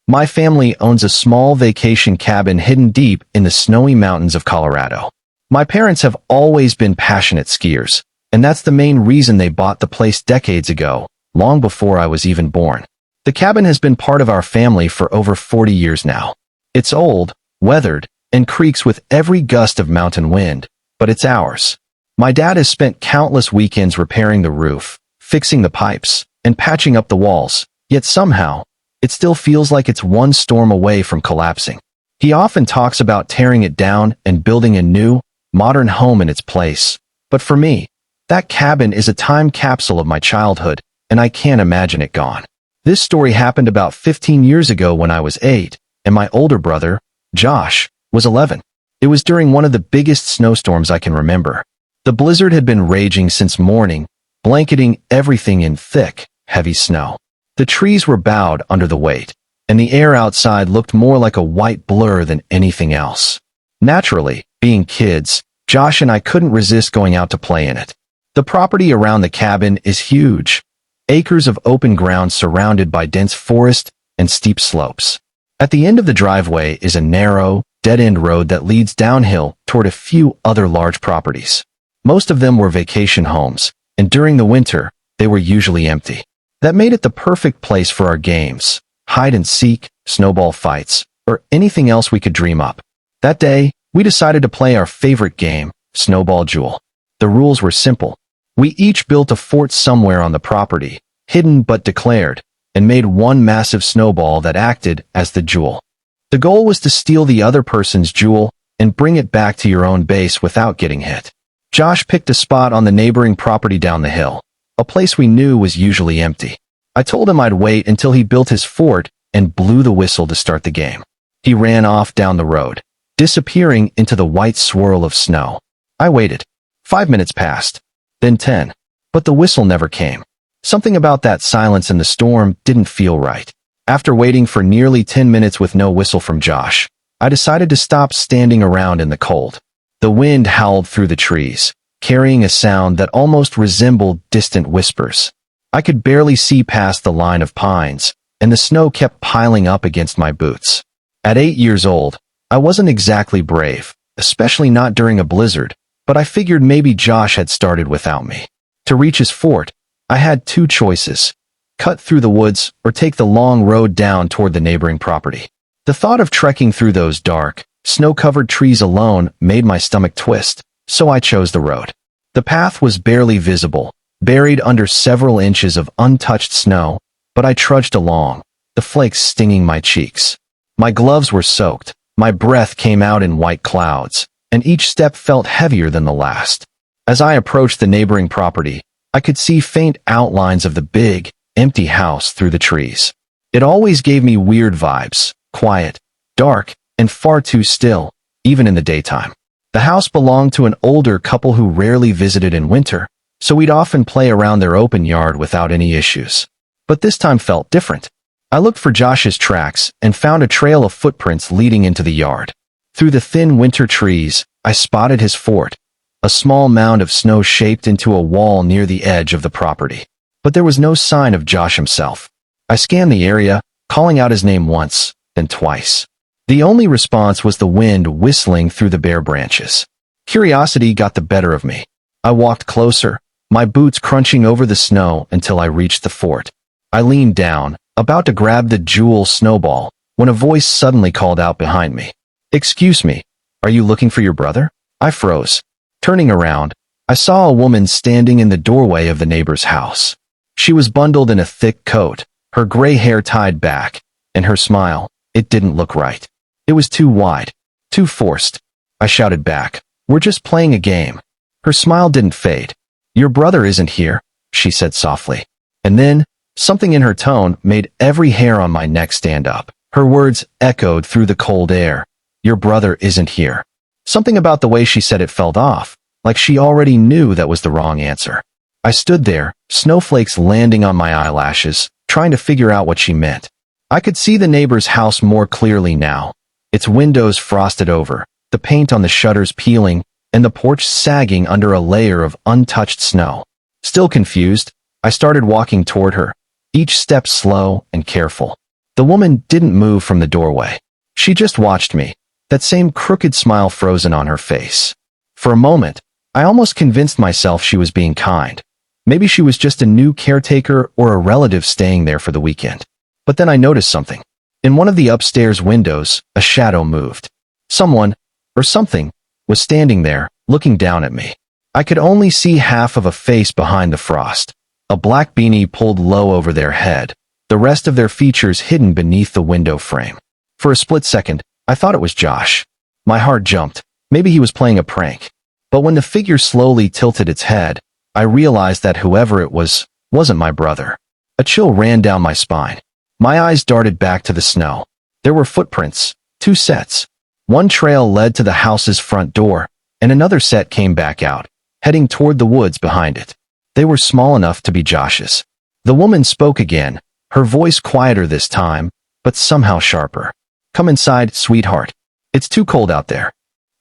My family owns a small vacation cabin hidden deep in the snowy mountains of Colorado. My parents have always been passionate skiers, and that's the main reason they bought the place decades ago, long before I was even born. The cabin has been part of our family for over 40 years now. It's old, weathered, and creaks with every gust of mountain wind, but it's ours. My dad has spent countless weekends repairing the roof, fixing the pipes, and patching up the walls, yet somehow, it still feels like it's one storm away from collapsing. He often talks about tearing it down and building a new, modern home in its place. But for me, that cabin is a time capsule of my childhood, and I can't imagine it gone. This story happened about 15 years ago when I was 8, and my older brother, Josh, was 11. It was during one of the biggest snowstorms I can remember. The blizzard had been raging since morning, blanketing everything in thick, heavy snow. The trees were bowed under the weight, and the air outside looked more like a white blur than anything else. Naturally, being kids, Josh and I couldn't resist going out to play in it. The property around the cabin is huge, acres of open ground surrounded by dense forest and steep slopes. At the end of the driveway is a narrow, dead-end road that leads downhill toward a few other large properties. Most of them were vacation homes, and during the winter, they were usually empty. That made it the perfect place for our games, hide and seek, snowball fights, or anything else we could dream up. That day, we decided to play our favorite game, Snowball Jewel. The rules were simple. We each built a fort somewhere on the property, hidden but declared, and made one massive snowball that acted as the jewel. The goal was to steal the other person's jewel and bring it back to your own base without getting hit. Josh picked a spot on the neighboring property down the hill, a place we knew was usually empty. I told him I'd wait until he built his fort and blew the whistle to start the game. He ran off down the road, disappearing into the white swirl of snow. I waited. 5 minutes passed, then 10, but the whistle never came. Something about that silence in the storm didn't feel right. After waiting for nearly 10 minutes with no whistle from Josh, I decided to stop standing around in the cold. The wind howled through the trees, carrying a sound that almost resembled distant whispers. I could barely see past the line of pines, and the snow kept piling up against my boots. At 8 years old, I wasn't exactly brave, especially not during a blizzard, but I figured maybe Josh had started without me. To reach his fort, I had two choices: cut through the woods or take the long road down toward the neighboring property. The thought of trekking through those dark, snow-covered trees alone made my stomach twist, so I chose the road. The path was barely visible, buried under several inches of untouched snow, but I trudged along, the flakes stinging my cheeks. My gloves were soaked, my breath came out in white clouds, and each step felt heavier than the last. As I approached the neighboring property, I could see faint outlines of the big, empty house through the trees. It always gave me weird vibes, quiet, dark, and far too still, even in the daytime. The house belonged to an older couple who rarely visited in winter, so we'd often play around their open yard without any issues. But this time felt different. I looked for Josh's tracks and found a trail of footprints leading into the yard. Through the thin winter trees, I spotted his fort, a small mound of snow shaped into a wall near the edge of the property. But there was no sign of Josh himself. I scanned the area, calling out his name once, then twice. The only response was the wind whistling through the bare branches. Curiosity got the better of me. I walked closer, my boots crunching over the snow until I reached the fort. I leaned down, about to grab the jewel snowball, when a voice suddenly called out behind me. "Excuse me, are you looking for your brother?" I froze. Turning around, I saw a woman standing in the doorway of the neighbor's house. She was bundled in a thick coat, her gray hair tied back, and her smile, it didn't look right. It was too wide, too forced. I shouted back, "We're just playing a game." Her smile didn't fade. "Your brother isn't here," she said softly. And then, something in her tone made every hair on my neck stand up. Her words echoed through the cold air. "Your brother isn't here." Something about the way she said it felt off, like she already knew that was the wrong answer. I stood there, snowflakes landing on my eyelashes, trying to figure out what she meant. I could see the neighbor's house more clearly now, its windows frosted over, the paint on the shutters peeling, and the porch sagging under a layer of untouched snow. Still confused, I started walking toward her, each step slow and careful. The woman didn't move from the doorway. She just watched me, that same crooked smile frozen on her face. For a moment, I almost convinced myself she was being kind. Maybe she was just a new caretaker or a relative staying there for the weekend. But then I noticed something. In one of the upstairs windows, a shadow moved. Someone, or something, was standing there, looking down at me. I could only see half of a face behind the frost, a black beanie pulled low over their head, the rest of their features hidden beneath the window frame. For a split second, I thought it was Josh. My heart jumped. Maybe he was playing a prank. But when the figure slowly tilted its head, I realized that whoever it was, wasn't my brother. A chill ran down my spine. My eyes darted back to the snow. There were footprints, 2 sets. One trail led to the house's front door, and another set came back out, heading toward the woods behind it. They were small enough to be Josh's. The woman spoke again, her voice quieter this time, but somehow sharper. "Come inside, sweetheart. It's too cold out there."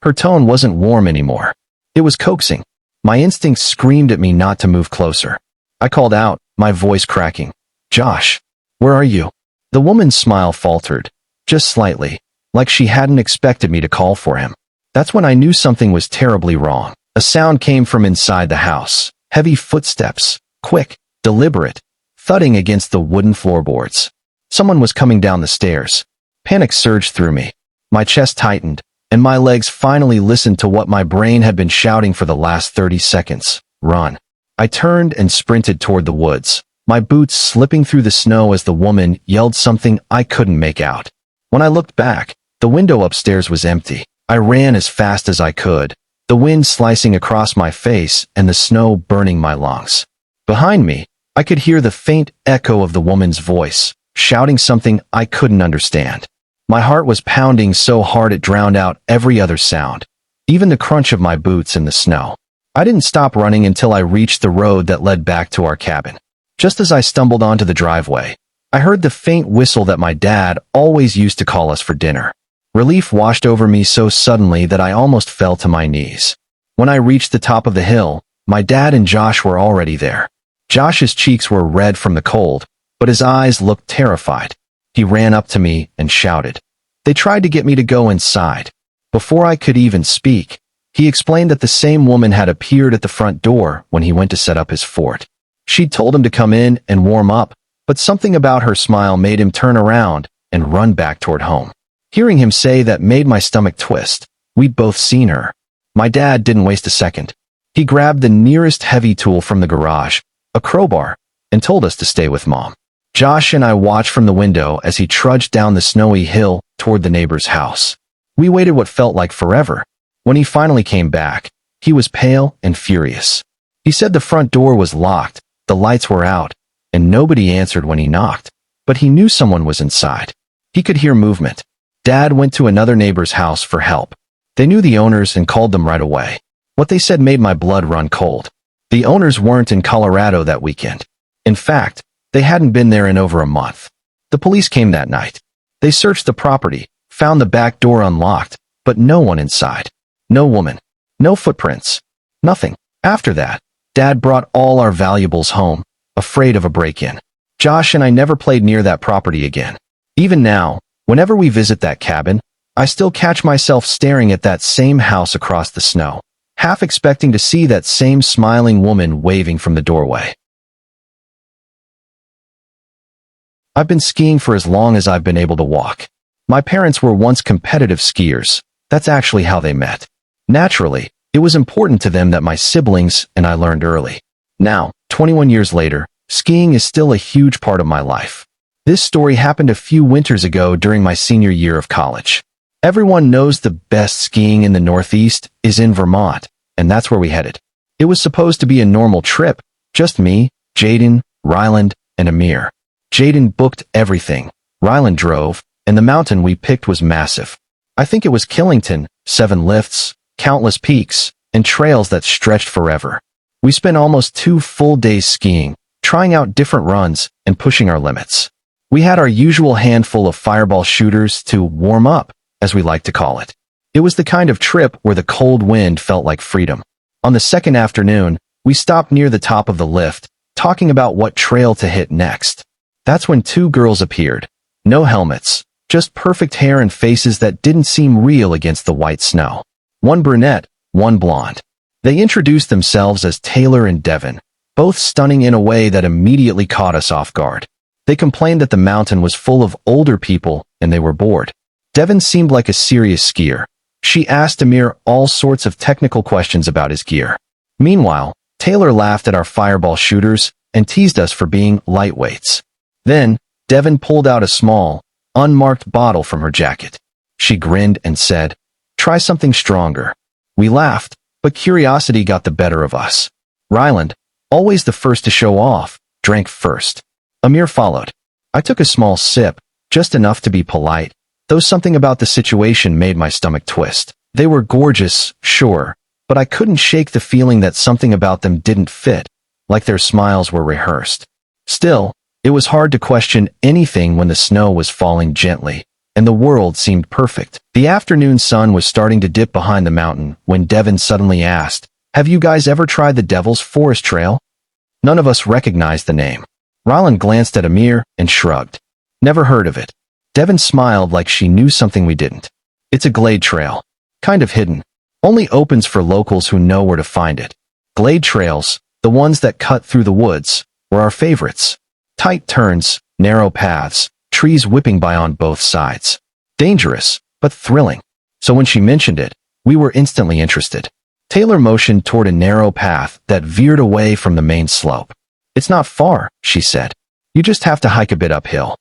Her tone wasn't warm anymore. It was coaxing. My instincts screamed at me not to move closer. I called out, my voice cracking. "Josh, where are you?" The woman's smile faltered, just slightly, like she hadn't expected me to call for him. That's when I knew something was terribly wrong. A sound came from inside the house. Heavy footsteps, quick, deliberate, thudding against the wooden floorboards. Someone was coming down the stairs. Panic surged through me. My chest tightened, and my legs finally listened to what my brain had been shouting for the last 30 seconds. Run. I turned and sprinted toward the woods, my boots slipping through the snow as the woman yelled something I couldn't make out. When I looked back, the window upstairs was empty. I ran as fast as I could, the wind slicing across my face and the snow burning my lungs. Behind me, I could hear the faint echo of the woman's voice, shouting something I couldn't understand. My heart was pounding so hard it drowned out every other sound, even the crunch of my boots in the snow. I didn't stop running until I reached the road that led back to our cabin. Just as I stumbled onto the driveway, I heard the faint whistle that my dad always used to call us for dinner. Relief washed over me so suddenly that I almost fell to my knees. When I reached the top of the hill, my dad and Josh were already there. Josh's cheeks were red from the cold, but his eyes looked terrified. He ran up to me and shouted. They tried to get me to go inside. Before I could even speak, he explained that the same woman had appeared at the front door when he went to set up his fort. She'd told him to come in and warm up, but something about her smile made him turn around and run back toward home. Hearing him say that made my stomach twist. We'd both seen her. My dad didn't waste a second. He grabbed the nearest heavy tool from the garage, a crowbar, and told us to stay with Mom. Josh and I watched from the window as he trudged down the snowy hill toward the neighbor's house. We waited what felt like forever. When he finally came back, he was pale and furious. He said the front door was locked, the lights were out, and nobody answered when he knocked. But he knew someone was inside. He could hear movement. Dad went to another neighbor's house for help. They knew the owners and called them right away. What they said made my blood run cold. The owners weren't in Colorado that weekend. In fact, they hadn't been there in over a month. The police came that night. They searched the property, found the back door unlocked, but no one inside. No woman. No footprints. Nothing. After that, Dad brought all our valuables home, afraid of a break-in. Josh and I never played near that property again. Even now, whenever we visit that cabin, I still catch myself staring at that same house across the snow, half expecting to see that same smiling woman waving from the doorway. I've been skiing for as long as I've been able to walk. My parents were once competitive skiers. That's actually how they met. Naturally, it was important to them that my siblings and I learned early. Now, 21 years later, skiing is still a huge part of my life. This story happened a few winters ago during my senior year of college. Everyone knows the best skiing in the Northeast is in Vermont, and that's where we headed. It was supposed to be a normal trip, just me, Jaden, Ryland, and Amir. Jaden booked everything. Ryland drove, and the mountain we picked was massive. I think it was Killington, 7 lifts, countless peaks, and trails that stretched forever. We spent almost 2 full days skiing, trying out different runs and pushing our limits. We had our usual handful of fireball shooters to warm up, as we like to call it. It was the kind of trip where the cold wind felt like freedom. On the second afternoon, we stopped near the top of the lift, talking about what trail to hit next. That's when 2 girls appeared. No helmets, just perfect hair and faces that didn't seem real against the white snow. One brunette, one blonde. They introduced themselves as Taylor and Devin, both stunning in a way that immediately caught us off guard. They complained that the mountain was full of older people and they were bored. Devin seemed like a serious skier. She asked Amir all sorts of technical questions about his gear. Meanwhile, Taylor laughed at our fireball shooters and teased us for being lightweights. Then, Devin pulled out a small, unmarked bottle from her jacket. She grinned and said, "Try something stronger." We laughed, but curiosity got the better of us. Ryland, always the first to show off, drank first. Amir followed. I took a small sip, just enough to be polite, though something about the situation made my stomach twist. They were gorgeous, sure, but I couldn't shake the feeling that something about them didn't fit, like their smiles were rehearsed. Still, it was hard to question anything when the snow was falling gently, and the world seemed perfect. The afternoon sun was starting to dip behind the mountain when Devin suddenly asked, "Have you guys ever tried the Devil's Forest Trail?" None of us recognized the name. Ryland glanced at Amir and shrugged. "Never heard of it." Devin smiled like she knew something we didn't. "It's a glade trail. Kind of hidden. Only opens for locals who know where to find it. Glade trails, the ones that cut through the woods, were our favorites. Tight turns, narrow paths, trees whipping by on both sides. Dangerous, but thrilling. So when she mentioned it, we were instantly interested." Taylor motioned toward a narrow path that veered away from the main slope. "It's not far," she said. "You just have to hike a bit uphill."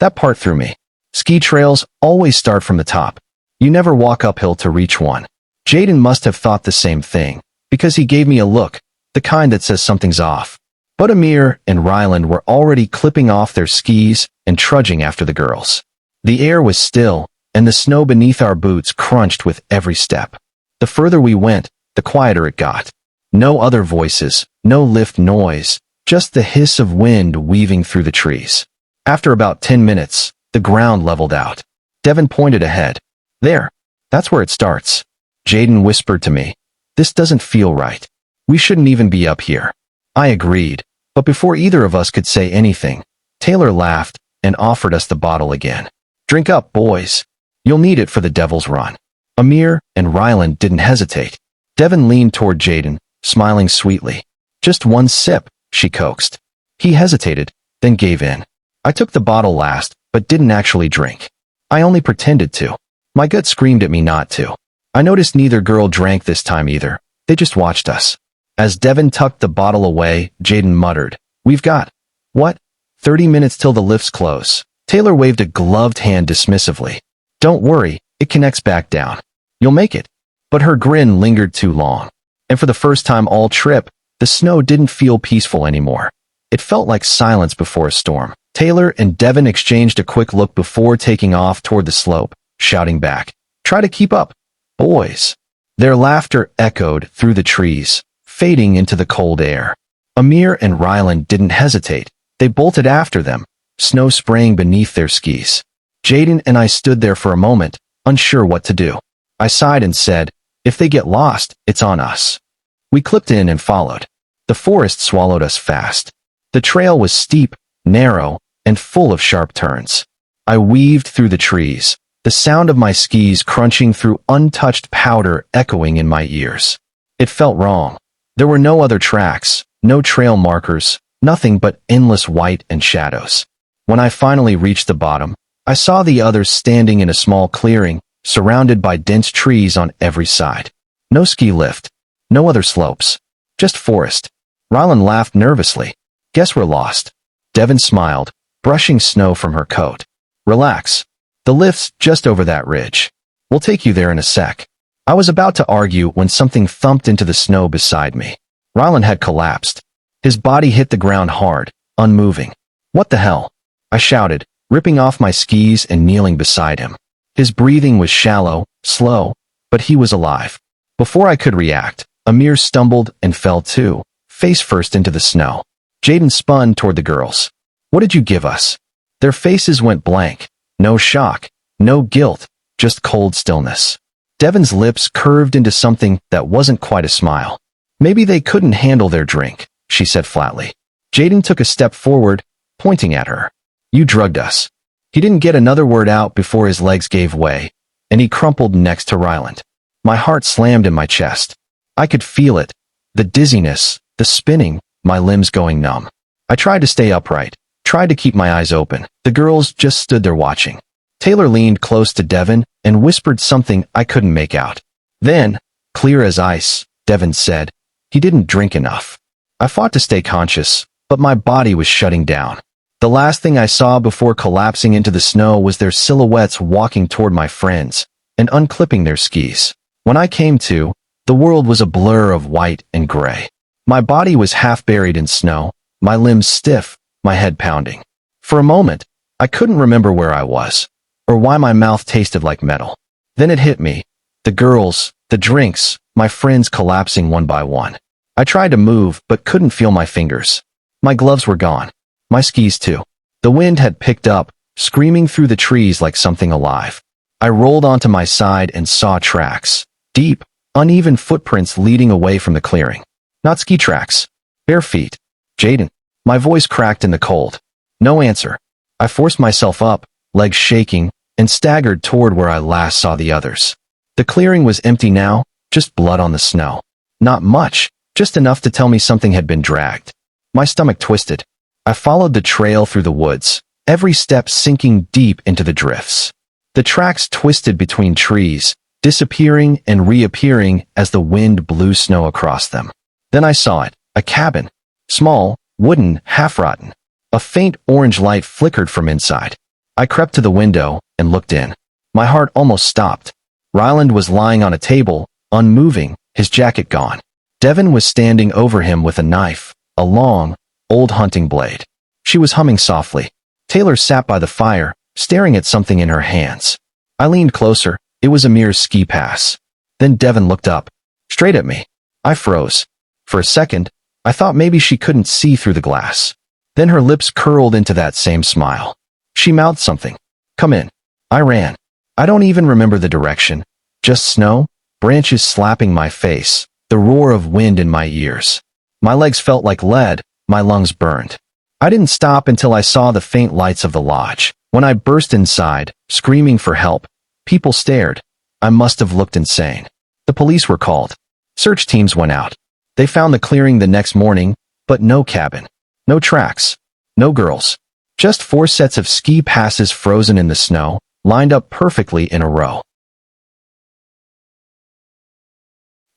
That part threw me. Ski trails always start from the top. You never walk uphill to reach one. Jaden must have thought the same thing, because he gave me a look, the kind that says something's off. But Amir and Ryland were already clipping off their skis and trudging after the girls. The air was still, and the snow beneath our boots crunched with every step. The further we went, the quieter it got. No other voices, no lift noise, just the hiss of wind weaving through the trees. After about 10 minutes, the ground leveled out. Devin pointed ahead. "There. That's where it starts." Jaden whispered to me, "This doesn't feel right. We shouldn't even be up here." I agreed, but before either of us could say anything, Taylor laughed and offered us the bottle again. "Drink up, boys. You'll need it for the Devil's Run." Amir and Ryland didn't hesitate. Devin leaned toward Jaden, smiling sweetly. "Just one sip," she coaxed. He hesitated, then gave in. I took the bottle last, but didn't actually drink. I only pretended to. My gut screamed at me not to. I noticed neither girl drank this time either. They just watched us. As Devin tucked the bottle away, Jaden muttered, "We've got, what, 30 minutes till the lifts close." Taylor waved a gloved hand dismissively. "Don't worry, it connects back down. You'll make it." But her grin lingered too long. And for the first time all trip, the snow didn't feel peaceful anymore. It felt like silence before a storm. Taylor and Devin exchanged a quick look before taking off toward the slope, shouting back, "Try to keep up, boys." Their laughter echoed through the trees, fading into the cold air. Amir and Ryland didn't hesitate. They bolted after them, snow spraying beneath their skis. Jaden and I stood there for a moment, unsure what to do. I sighed and said, "If they get lost, it's on us." We clipped in and followed. The forest swallowed us fast. The trail was steep, narrow, and full of sharp turns. I weaved through the trees, the sound of my skis crunching through untouched powder echoing in my ears. It felt wrong. There were no other tracks, no trail markers, nothing but endless white and shadows. When I finally reached the bottom, I saw the others standing in a small clearing, surrounded by dense trees on every side. No ski lift, no other slopes, just forest. Ryland laughed nervously. "Guess we're lost." Devin smiled, brushing snow from her coat. "Relax. The lift's just over that ridge. We'll take you there in a sec." I was about to argue when something thumped into the snow beside me. Ryland had collapsed. His body hit the ground hard, unmoving. "What the hell?" I shouted, ripping off my skis and kneeling beside him. His breathing was shallow, slow, but he was alive. Before I could react, Amir stumbled and fell too, face first into the snow. Jaden spun toward the girls. "What did you give us?" Their faces went blank. No shock, no guilt, just cold stillness. Devin's lips curved into something that wasn't quite a smile. "Maybe they couldn't handle their drink," she said flatly. Jaden took a step forward, pointing at her. "You drugged us." He didn't get another word out before his legs gave way, and he crumpled next to Ryland. My heart slammed in my chest. I could feel it, the dizziness, the spinning, my limbs going numb. I tried to stay upright, tried to keep my eyes open. The girls just stood there watching. Taylor leaned close to Devin and whispered something I couldn't make out. Then, clear as ice, Devin said, "He didn't drink enough." I fought to stay conscious, but my body was shutting down. The last thing I saw before collapsing into the snow was their silhouettes walking toward my friends and unclipping their skis. When I came to, the world was a blur of white and gray. My body was half buried in snow, my limbs stiff, my head pounding. For a moment, I couldn't remember where I was, or why my mouth tasted like metal. Then it hit me. The girls, the drinks, my friends collapsing one by one. I tried to move, but couldn't feel my fingers. My gloves were gone. My skis too. The wind had picked up, screaming through the trees like something alive. I rolled onto my side and saw tracks. Deep, uneven footprints leading away from the clearing. Not ski tracks. Bare feet. Jaden. My voice cracked in the cold. No answer. I forced myself up, legs shaking, and staggered toward where I last saw the others. The clearing was empty now, just blood on the snow. Not much, just enough to tell me something had been dragged. My stomach twisted. I followed the trail through the woods, every step sinking deep into the drifts. The tracks twisted between trees, disappearing and reappearing as the wind blew snow across them. Then I saw it, a cabin. Small, wooden, half-rotten. A faint orange light flickered from inside. I crept to the window and looked in. My heart almost stopped. Ryland was lying on a table, unmoving, his jacket gone. Devin was standing over him with a knife, a long, old hunting blade. She was humming softly. Taylor sat by the fire, staring at something in her hands. I leaned closer. It was Amir's ski pass. Then Devin looked up, straight at me. I froze. For a second, I thought maybe she couldn't see through the glass. Then her lips curled into that same smile. She mouthed something. "Come in." I ran. I don't even remember the direction. Just snow, branches slapping my face, the roar of wind in my ears. My legs felt like lead, my lungs burned. I didn't stop until I saw the faint lights of the lodge. When I burst inside, screaming for help, people stared. I must have looked insane. The police were called. Search teams went out. They found the clearing the next morning, but no cabin. No tracks. No girls. Just 4 sets of ski passes frozen in the snow, lined up perfectly in a row.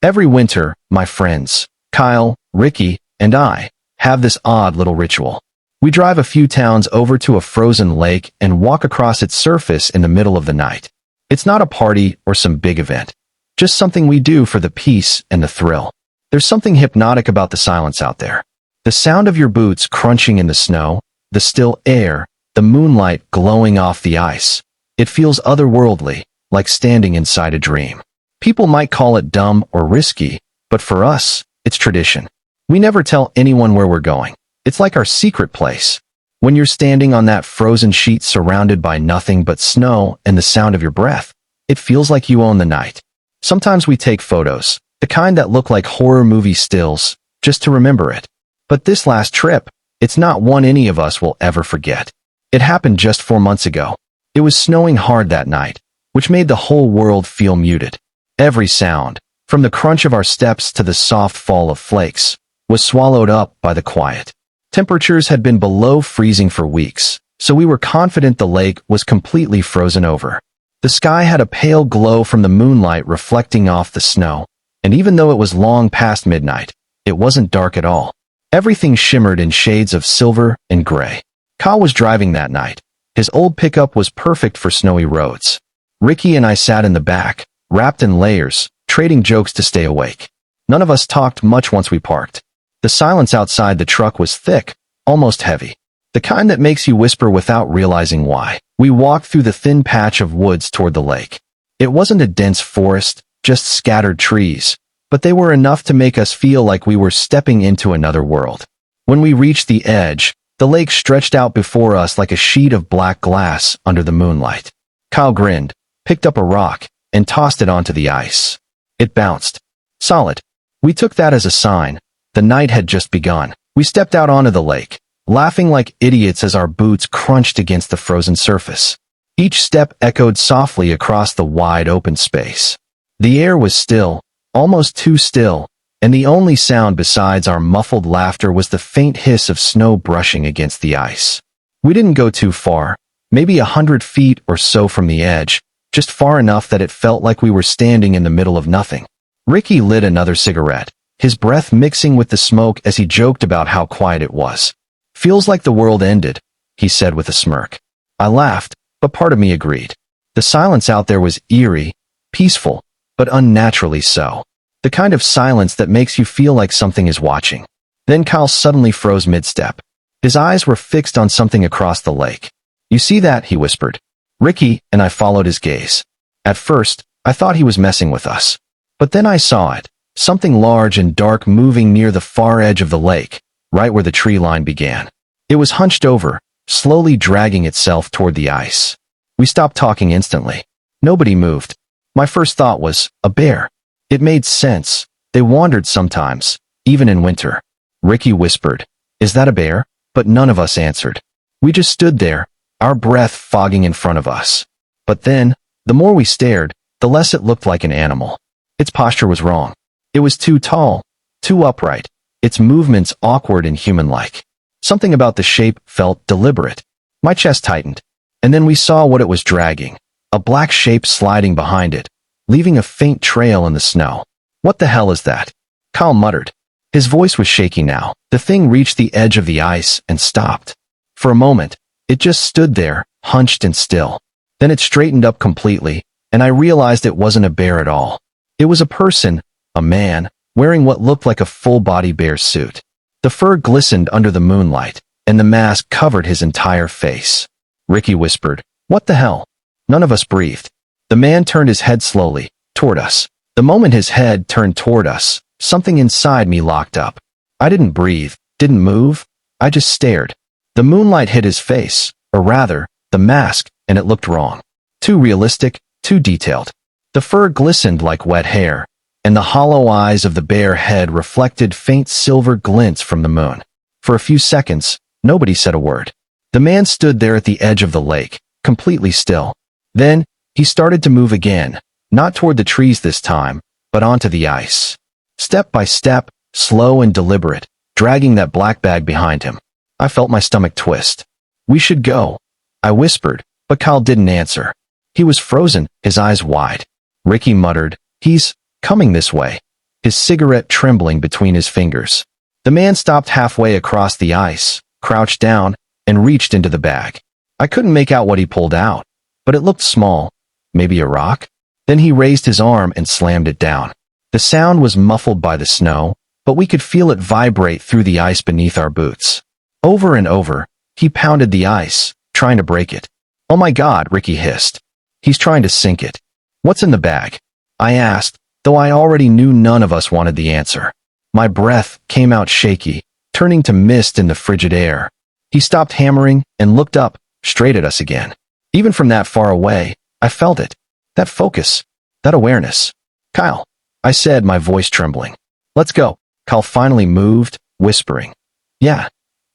Every winter, my friends, Kyle, Ricky, and I, have this odd little ritual. We drive a few towns over to a frozen lake and walk across its surface in the middle of the night. It's not a party or some big event. Just something we do for the peace and the thrill. There's something hypnotic about the silence out there. The sound of your boots crunching in the snow, the still air, the moonlight glowing off the ice. It feels otherworldly, like standing inside a dream. People might call it dumb or risky, but for us, it's tradition. We never tell anyone where we're going. It's like our secret place. When you're standing on that frozen sheet surrounded by nothing but snow and the sound of your breath, it feels like you own the night. Sometimes we take photos, the kind that look like horror movie stills, just to remember it. But this last trip, it's not one any of us will ever forget. It happened just 4 months ago. It was snowing hard that night, which made the whole world feel muted. Every sound, from the crunch of our steps to the soft fall of flakes, was swallowed up by the quiet. Temperatures had been below freezing for weeks, so we were confident the lake was completely frozen over. The sky had a pale glow from the moonlight reflecting off the snow, and even though it was long past midnight, it wasn't dark at all. Everything shimmered in shades of silver and gray. Kyle was driving that night. His old pickup was perfect for snowy roads. Ricky and I sat in the back, wrapped in layers, trading jokes to stay awake. None of us talked much once we parked. The silence outside the truck was thick, almost heavy. The kind that makes you whisper without realizing why. We walked through the thin patch of woods toward the lake. It wasn't a dense forest, just scattered trees, but they were enough to make us feel like we were stepping into another world. When we reached the edge, the lake stretched out before us like a sheet of black glass under the moonlight. Kyle grinned, picked up a rock, and tossed it onto the ice. It bounced. Solid. We took that as a sign. The night had just begun. We stepped out onto the lake, laughing like idiots as our boots crunched against the frozen surface. Each step echoed softly across the wide open space. The air was still, almost too still, and the only sound besides our muffled laughter was the faint hiss of snow brushing against the ice. We didn't go too far, maybe 100 feet or so from the edge, just far enough that it felt like we were standing in the middle of nothing. Ricky lit another cigarette, his breath mixing with the smoke as he joked about how quiet it was. "Feels like the world ended," he said with a smirk. I laughed, but part of me agreed. The silence out there was eerie, peaceful, but unnaturally so. The kind of silence that makes you feel like something is watching. Then Kyle suddenly froze mid-step. His eyes were fixed on something across the lake. "You see that?" he whispered. Ricky and I followed his gaze. At first, I thought he was messing with us. But then I saw it, something large and dark moving near the far edge of the lake, right where the tree line began. It was hunched over, slowly dragging itself toward the ice. We stopped talking instantly. Nobody moved. My first thought was, a bear. It made sense. They wandered sometimes, even in winter. Ricky whispered, "Is that a bear?" But none of us answered. We just stood there, our breath fogging in front of us. But then, the more we stared, the less it looked like an animal. Its posture was wrong. It was too tall, too upright, its movements awkward and human-like. Something about the shape felt deliberate. My chest tightened. And then we saw what it was dragging, a black shape sliding behind it, leaving a faint trail in the snow. "What the hell is that?" Kyle muttered. His voice was shaky now. The thing reached the edge of the ice and stopped. For a moment, it just stood there, hunched and still. Then it straightened up completely, and I realized it wasn't a bear at all. It was a person, a man, wearing what looked like a full-body bear suit. The fur glistened under the moonlight, and the mask covered his entire face. Ricky whispered, "What the hell?" None of us breathed. The man turned his head slowly, toward us. The moment his head turned toward us, something inside me locked up. I didn't breathe, didn't move. I just stared. The moonlight hit his face, or rather, the mask, and it looked wrong. Too realistic, too detailed. The fur glistened like wet hair, and the hollow eyes of the bear head reflected faint silver glints from the moon. For a few seconds, nobody said a word. The man stood there at the edge of the lake, completely still. Then, he started to move again, not toward the trees this time, but onto the ice. Step by step, slow and deliberate, dragging that black bag behind him. I felt my stomach twist. "We should go," I whispered, but Kyle didn't answer. He was frozen, his eyes wide. Ricky muttered, "He's coming this way," his cigarette trembling between his fingers. The man stopped halfway across the ice, crouched down, and reached into the bag. I couldn't make out what he pulled out, but it looked small, maybe a rock. Then he raised his arm and slammed it down. The sound was muffled by the snow, but we could feel it vibrate through the ice beneath our boots. Over and over, he pounded the ice, trying to break it. "Oh my God," Ricky hissed. "He's trying to sink it." "What's in the bag?" I asked, though I already knew none of us wanted the answer. My breath came out shaky, turning to mist in the frigid air. He stopped hammering and looked up, straight at us again. Even from that far away, I felt it. That focus, that awareness. "Kyle," I said, my voice trembling. "Let's go." Kyle finally moved, whispering,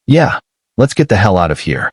Yeah, let's get the hell out of here."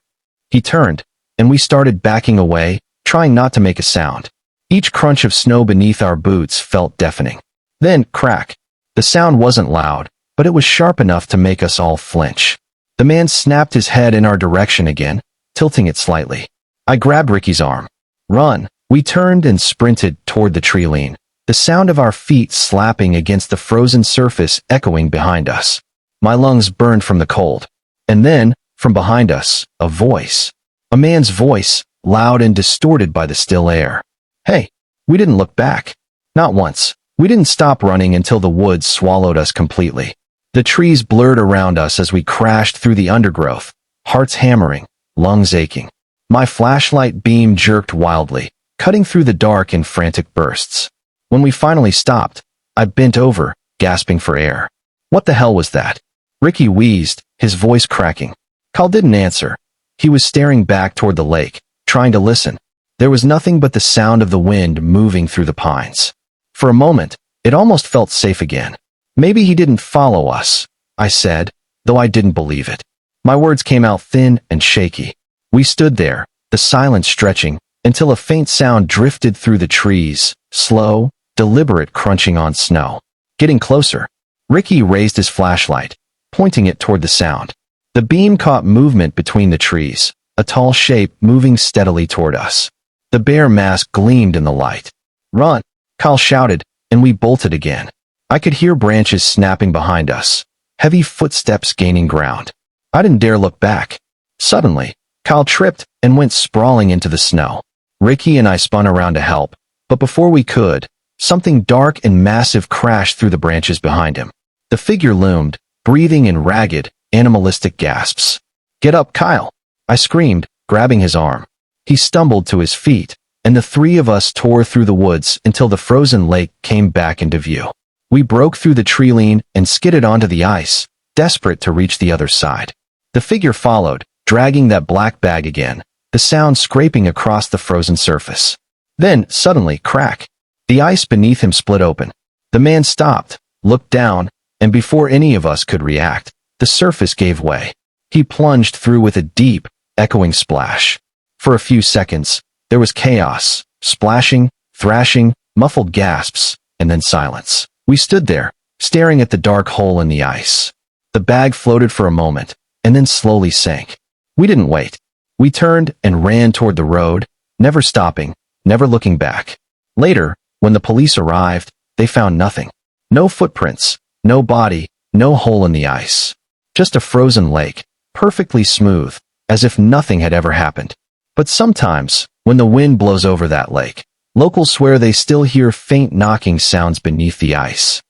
He turned, and we started backing away, trying not to make a sound. Each crunch of snow beneath our boots felt deafening. Then, crack. The sound wasn't loud, but it was sharp enough to make us all flinch. The man snapped his head in our direction again, tilting it slightly. I grabbed Ricky's arm. "Run." We turned and sprinted toward the tree line, the sound of our feet slapping against the frozen surface echoing behind us. My lungs burned from the cold. And then, from behind us, a voice. A man's voice, loud and distorted by the still air. "Hey." We didn't look back. Not once. We didn't stop running until the woods swallowed us completely. The trees blurred around us as we crashed through the undergrowth, hearts hammering, lungs aching. My flashlight beam jerked wildly, cutting through the dark in frantic bursts. When we finally stopped, I bent over, gasping for air. "What the hell was that?" Ricky wheezed, his voice cracking. Kyle didn't answer. He was staring back toward the lake, trying to listen. There was nothing but the sound of the wind moving through the pines. For a moment, it almost felt safe again. "Maybe he didn't follow us," I said, though I didn't believe it. My words came out thin and shaky. We stood there, the silence stretching, until a faint sound drifted through the trees, slow, deliberate crunching on snow. Getting closer. Ricky raised his flashlight, pointing it toward the sound. The beam caught movement between the trees, a tall shape moving steadily toward us. The bare mask gleamed in the light. "Run!" Kyle shouted, and we bolted again. I could hear branches snapping behind us, heavy footsteps gaining ground. I didn't dare look back. Suddenly, Kyle tripped and went sprawling into the snow. Ricky and I spun around to help, but before we could, something dark and massive crashed through the branches behind him. The figure loomed, breathing in ragged, animalistic gasps. "Get up, Kyle!" I screamed, grabbing his arm. He stumbled to his feet, and the three of us tore through the woods until the frozen lake came back into view. We broke through the tree line and skidded onto the ice, desperate to reach the other side. The figure followed, dragging that black bag again, the sound scraping across the frozen surface. Then, suddenly, crack. The ice beneath him split open. The man stopped, looked down, and before any of us could react, the surface gave way. He plunged through with a deep, echoing splash. For a few seconds, there was chaos, splashing, thrashing, muffled gasps, and then silence. We stood there, staring at the dark hole in the ice. The bag floated for a moment, and then slowly sank. We didn't wait. We turned and ran toward the road, never stopping, never looking back. Later, when the police arrived, they found nothing. No footprints, no body, no hole in the ice. Just a frozen lake, perfectly smooth, as if nothing had ever happened. But sometimes, when the wind blows over that lake, locals swear they still hear faint knocking sounds beneath the ice.